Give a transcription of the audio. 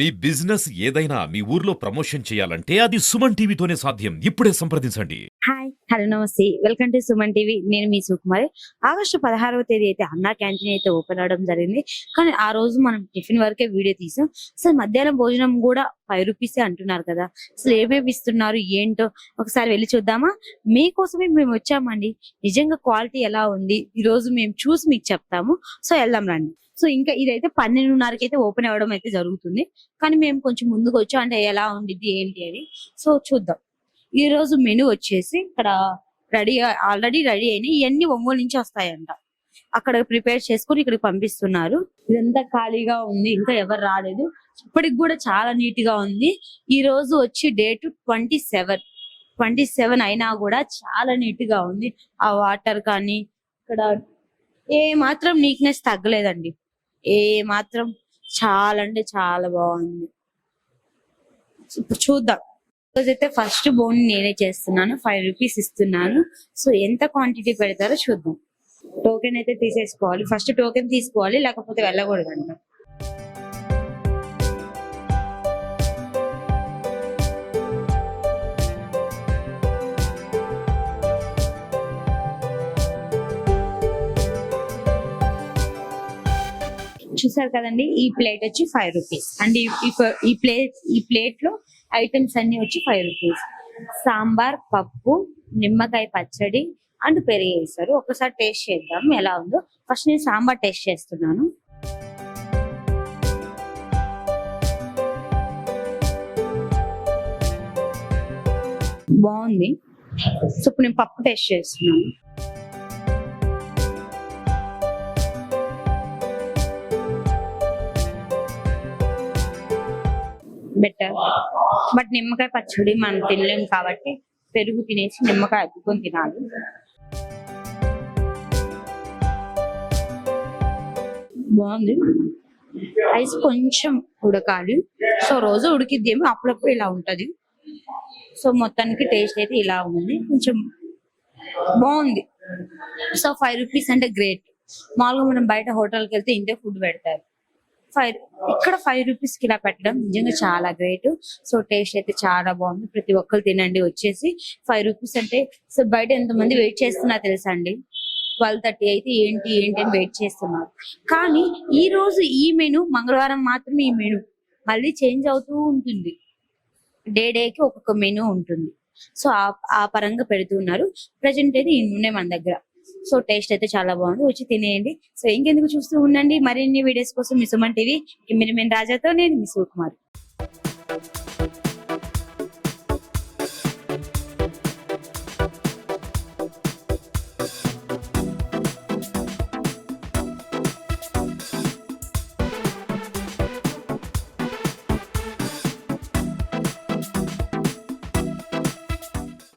మీ business ఏదైనా మీ ఊర్లో promotion చేయాలంటే అది సుమన్ టీవీతోనే సాధ్యం. ఇప్పుడే సంప్రదించండి. హాయ్ హలో నమస్తే వెల్కమ్ టు సుమన్ టీవీ. నేను మీ సుకుమారి. ఆగస్టు 16వ తేదీ అయితే అన్నా క్యాంటీన్ అయితే ఓపెన్ అవడం జరిగింది. కానీ ఆ రోజు మనం టిఫిన్ వరకే వీడియో తీసాం. అసలు మధ్యాహ్నం భోజనం కూడా 5 రూపీసే అంటున్నారు కదా. అసలు ఏమేమి ఇస్తున్నారు ఏంటో ఒకసారి వెళ్ళి చూద్దామా. మీకోసమే మేము వచ్చామండి. నిజంగా క్వాలిటీ ఎలా ఉంది ఈ రోజు మేము చూసి మీకు చెప్తాము. సో వెళ్దాం రండి. సో ఇంకా ఇదైతే 12:30కి అయితే ఓపెన్ అవ్వడం అయితే జరుగుతుంది. కానీ మేము కొంచెం ముందుకు వచ్చాం, అంటే ఎలా ఉండిద్ది ఏంటి అని. సో చూద్దాం. ఈ రోజు మెనూ వచ్చేసి ఇక్కడ ఆల్రెడీ రెడీ అయినాయి. ఇవన్నీ ఒంగోలు నుంచి వస్తాయంట. అక్కడ ప్రిపేర్ చేసుకుని ఇక్కడికి పంపిస్తున్నారు. ఇదంతా ఖాళీగా ఉంది, ఇంకా ఎవరు రాలేదు. ఇప్పటికి కూడా చాలా నీట్ గా ఉంది. ఈ రోజు వచ్చి డేట్ 27 అయినా కూడా చాలా నీట్ గా ఉంది. ఆ వాటర్ కానీ ఇక్కడ ఏ మాత్రం నీట్నెస్ తగ్గలేదండి. ఏ మాత్రం చాలా అంటే చాలా బాగుంది. ఇప్పుడు చూద్దాం. అయితే ఫస్ట్ బోన్ నేనే చేస్తున్నాను. 5 రూపీస్ ఇస్తున్నాను. సో ఎంత క్వాంటిటీ పెడతారో చూద్దాం. టోకెన్ అయితే తీసేసుకోవాలి. ఫస్ట్ టోకెన్ తీసుకోవాలి, లేకపోతే వెళ్ళకూడదంట. చూసారు కదండి, ఈ ప్లేట్ వచ్చి 5 రూపీస్ అండ్ ఈ ప్లేట్ లో ఐటమ్స్ అన్ని వచ్చి 5 రూపీస్. సాంబార్, పప్పు, నిమ్మకాయ పచ్చడి అండ్ పెరుగు వేస్తారు. ఒకసారి టేస్ట్ చేద్దాం ఎలా ఉందో. ఫస్ట్ నేను సాంబార్ టేస్ట్ చేస్తున్నాను. బాగుంది. సో ఇప్పుడు నేను పప్పు టేస్ట్ చేస్తున్నాను. బెటర్, బట్ నిమ్మకాయ పచ్చడి మనం తినలేము కాబట్టి పెరుగు తినేసి నిమ్మకాయ అద్దుకొని తినాలి. బాగుంది. రైస్ కొంచెం ఉడకాలి. సో రోజు ఉడికిద్దేమో, అప్పుడప్పుడు ఇలా ఉంటది. సో మొత్తానికి టేస్ట్ అయితే ఇలా ఉంది, కొంచెం బాగుంది. సో 5 రూపీస్ అంటే గ్రేట్. మామూలుగా మనం బయట హోటల్కి వెళ్తే ఇంతే ఫుడ్ పెడతారు. ఇక్కడ 5 రూపీస్ కి ఇలా పెట్టడం నిజంగా చాలా గ్రేట్. సో టేస్ట్ అయితే చాలా బాగుంది. ప్రతి ఒక్కరు తినండి వచ్చేసి. 5 రూపీస్ అంటే సో బయట ఎంతమంది వెయిట్ చేస్తున్నా తెలుసా అండి. 12:30 అయితే ఏంటి అని వెయిట్ చేస్తున్నారు. కానీ ఈ రోజు ఈ మెనూ మంగళవారం మాత్రమే ఈ మెనూ మళ్ళీ చేంజ్ అవుతూ ఉంటుంది. డేకి ఒక్కొక్క మెనూ ఉంటుంది. సో ఆ పరంగా పెడుతున్నారు. ప్రజెంట్ అయితే ఇన్ని ఉన్నాయి మన దగ్గర. సో టేస్ట్ అయితే చాలా బాగుంది. వచ్చి తినేయండి. సో ఇంకెందుకు చూస్తూ ఉండండి. మరిన్ని వీడియోస్ కోసం మీ సుమన్ టీవీ. రాజాతో నేను మీ సుకుమారి.